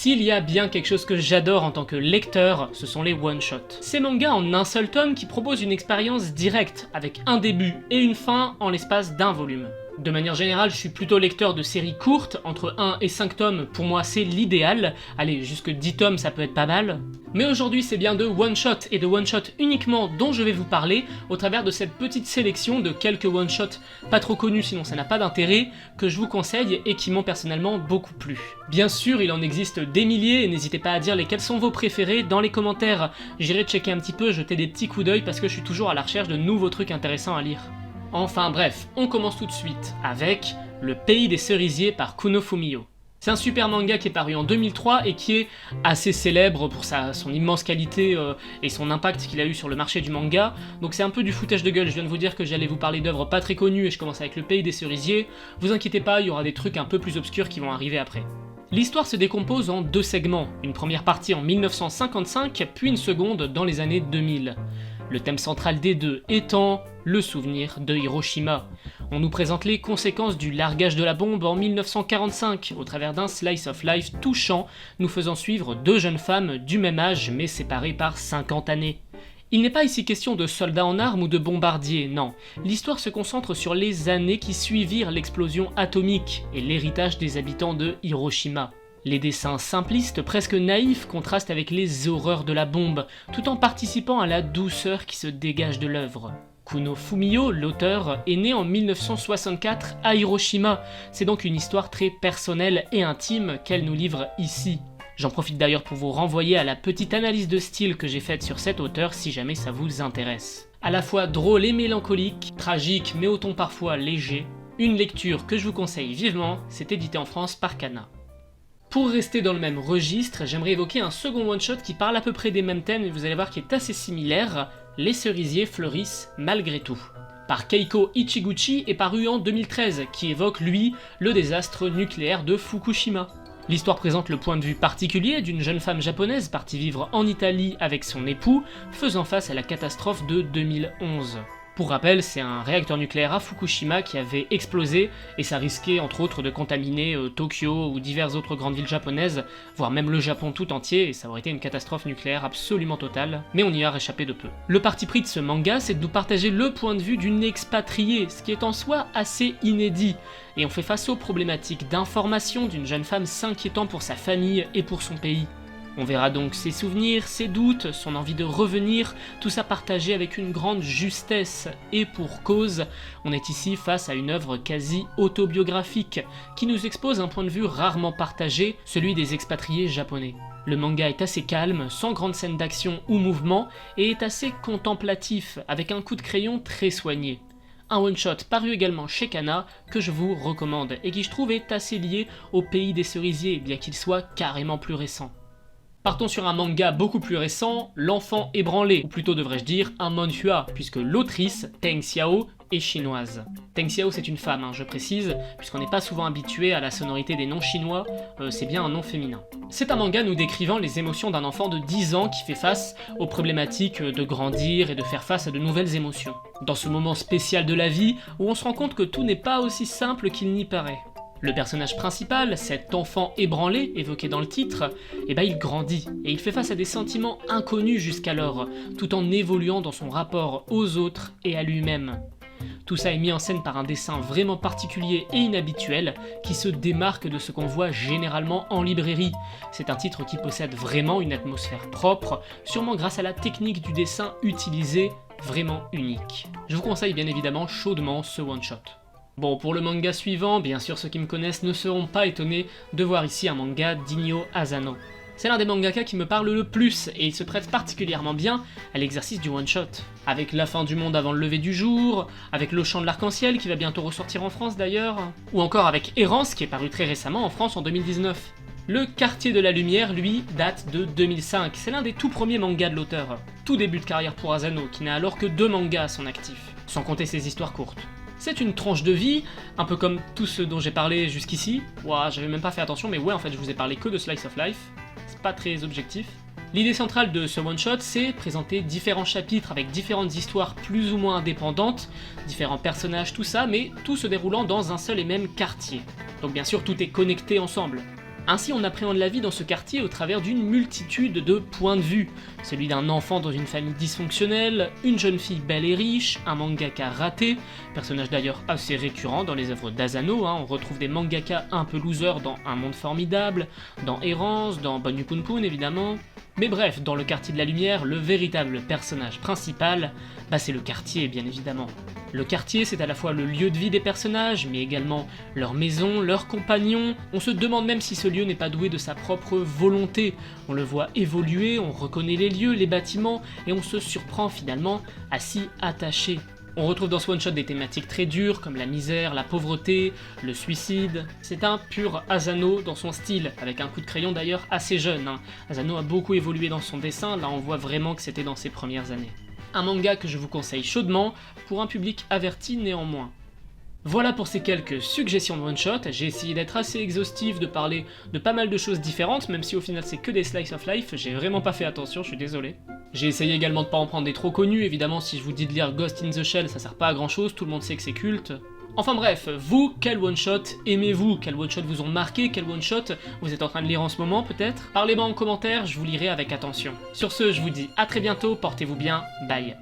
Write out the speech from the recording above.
S'il y a bien quelque chose que j'adore en tant que lecteur, ce sont les one-shots. Ces mangas en un seul tome qui proposent une expérience directe, avec un début et une fin en l'espace d'un volume. De manière générale, je suis plutôt lecteur de séries courtes, entre 1 et 5 tomes, pour moi c'est l'idéal. Allez, jusque 10 tomes ça peut être pas mal. Mais aujourd'hui c'est bien de one-shot, et de one-shot uniquement dont je vais vous parler, au travers de cette petite sélection de quelques one-shots pas trop connus sinon ça n'a pas d'intérêt, que je vous conseille et qui m'ont personnellement beaucoup plu. Bien sûr, il en existe des milliers, et n'hésitez pas à dire lesquels sont vos préférés dans les commentaires. J'irai checker un petit peu, jeter des petits coups d'œil parce que je suis toujours à la recherche de nouveaux trucs intéressants à lire. Enfin bref, on commence tout de suite avec Le Pays des Cerisiers par Kuno Fumio. C'est un super manga qui est paru en 2003 et qui est assez célèbre pour son immense qualité et son impact qu'il a eu sur le marché du manga. Donc c'est un peu du foutage de gueule, je viens de vous dire que j'allais vous parler d'œuvres pas très connues et je commence avec Le Pays des Cerisiers. Vous inquiétez pas, il y aura des trucs un peu plus obscurs qui vont arriver après. L'histoire se décompose en deux segments, une première partie en 1955, puis une seconde dans les années 2000. Le thème central des deux étant le souvenir de Hiroshima. On nous présente les conséquences du largage de la bombe en 1945, au travers d'un slice of life touchant, nous faisant suivre deux jeunes femmes du même âge mais séparées par 50 années. Il n'est pas ici question de soldats en armes ou de bombardiers, non. L'histoire se concentre sur les années qui suivirent l'explosion atomique et l'héritage des habitants de Hiroshima. Les dessins simplistes, presque naïfs, contrastent avec les horreurs de la bombe, tout en participant à la douceur qui se dégage de l'œuvre. Kuno Fumio, l'auteur, est né en 1964 à Hiroshima. C'est donc une histoire très personnelle et intime qu'elle nous livre ici. J'en profite d'ailleurs pour vous renvoyer à la petite analyse de style que j'ai faite sur cet auteur si jamais ça vous intéresse. À la fois drôle et mélancolique, tragique mais au ton parfois léger, une lecture que je vous conseille vivement, c'est édité en France par Kana. Pour rester dans le même registre, j'aimerais évoquer un second one-shot qui parle à peu près des mêmes thèmes et vous allez voir qu'il est assez similaire, Les cerisiers fleurissent malgré tout. Par Keiko Ichiguchi est paru en 2013, qui évoque lui le désastre nucléaire de Fukushima. L'histoire présente le point de vue particulier d'une jeune femme japonaise partie vivre en Italie avec son époux, faisant face à la catastrophe de 2011. Pour rappel, c'est un réacteur nucléaire à Fukushima qui avait explosé et ça risquait entre autres de contaminer Tokyo ou diverses autres grandes villes japonaises, voire même le Japon tout entier, et ça aurait été une catastrophe nucléaire absolument totale, mais on y a réchappé de peu. Le parti pris de ce manga, c'est de nous partager le point de vue d'une expatriée, ce qui est en soi assez inédit, et on fait face aux problématiques d'information d'une jeune femme s'inquiétant pour sa famille et pour son pays. On verra donc ses souvenirs, ses doutes, son envie de revenir, tout ça partagé avec une grande justesse, et pour cause, on est ici face à une œuvre quasi autobiographique, qui nous expose un point de vue rarement partagé, celui des expatriés japonais. Le manga est assez calme, sans grande scène d'action ou mouvement, et est assez contemplatif, avec un coup de crayon très soigné. Un one-shot paru également chez Kana, que je vous recommande, et qui je trouve est assez lié au Pays des Cerisiers, bien qu'il soit carrément plus récent. Partons sur un manga beaucoup plus récent, L'Enfant ébranlé, ou plutôt devrais-je dire un manhua, puisque l'autrice, Teng Xiao, est chinoise. Teng Xiao c'est une femme, je précise, puisqu'on n'est pas souvent habitué à la sonorité des noms chinois, c'est bien un nom féminin. C'est un manga nous décrivant les émotions d'un enfant de 10 ans qui fait face aux problématiques de grandir et de faire face à de nouvelles émotions. Dans ce moment spécial de la vie, où on se rend compte que tout n'est pas aussi simple qu'il n'y paraît. Le personnage principal, cet enfant ébranlé évoqué dans le titre, il grandit et il fait face à des sentiments inconnus jusqu'alors, tout en évoluant dans son rapport aux autres et à lui-même. Tout ça est mis en scène par un dessin vraiment particulier et inhabituel qui se démarque de ce qu'on voit généralement en librairie. C'est un titre qui possède vraiment une atmosphère propre, sûrement grâce à la technique du dessin utilisée, vraiment unique. Je vous conseille bien évidemment chaudement ce one-shot. Bon, pour le manga suivant, bien sûr ceux qui me connaissent ne seront pas étonnés de voir ici un manga d'Inyo Asano. C'est l'un des mangaka qui me parle le plus, et il se prête particulièrement bien à l'exercice du one-shot. Avec La fin du monde avant le lever du jour, avec Le chant de l'arc-en-ciel qui va bientôt ressortir en France d'ailleurs, ou encore avec Errance qui est paru très récemment en France en 2019. Le Quartier de la Lumière, lui, date de 2005, c'est l'un des tout premiers mangas de l'auteur. Tout début de carrière pour Asano, qui n'a alors que 2 mangas à son actif, sans compter ses histoires courtes. C'est une tranche de vie, un peu comme tout ce dont j'ai parlé jusqu'ici. Ouah, j'avais même pas fait attention, mais ouais, en fait, je vous ai parlé que de Slice of Life. C'est pas très objectif. L'idée centrale de ce one-shot, c'est présenter différents chapitres avec différentes histoires plus ou moins indépendantes, différents personnages, tout ça, mais tout se déroulant dans un seul et même quartier. Donc bien sûr, tout est connecté ensemble. Ainsi on appréhende la vie dans ce quartier au travers d'une multitude de points de vue. Celui d'un enfant dans une famille dysfonctionnelle, une jeune fille belle et riche, un mangaka raté, personnage d'ailleurs assez récurrent dans les œuvres d'Asano, on retrouve des mangaka un peu losers dans Un Monde Formidable, dans Errance, dans Bonne Punpun évidemment. Mais bref, dans le quartier de la lumière, le véritable personnage principal, c'est le quartier bien évidemment. Le quartier, c'est à la fois le lieu de vie des personnages, mais également leur maison, leurs compagnons. On se demande même si ce lieu n'est pas doué de sa propre volonté. On le voit évoluer, on reconnaît les lieux, les bâtiments, et on se surprend finalement à s'y attacher. On retrouve dans ce one-shot des thématiques très dures comme la misère, la pauvreté, le suicide. C'est un pur Asano dans son style, avec un coup de crayon d'ailleurs assez jeune. Asano a beaucoup évolué dans son dessin, là on voit vraiment que c'était dans ses premières années. Un manga que je vous conseille chaudement, pour un public averti néanmoins. Voilà pour ces quelques suggestions de one-shot, j'ai essayé d'être assez exhaustif, de parler de pas mal de choses différentes, même si au final c'est que des slice of life, j'ai vraiment pas fait attention, je suis désolé. J'ai essayé également de pas en prendre des trop connus, évidemment si je vous dis de lire Ghost in the Shell ça sert pas à grand chose, tout le monde sait que c'est culte. Enfin bref, vous, quel one-shot aimez-vous? Quel one-shot vous ont marqué? Quel one-shot vous êtes en train de lire en ce moment peut-être? Parlez-moi en commentaire, je vous lirai avec attention. Sur ce, je vous dis à très bientôt, portez-vous bien, bye.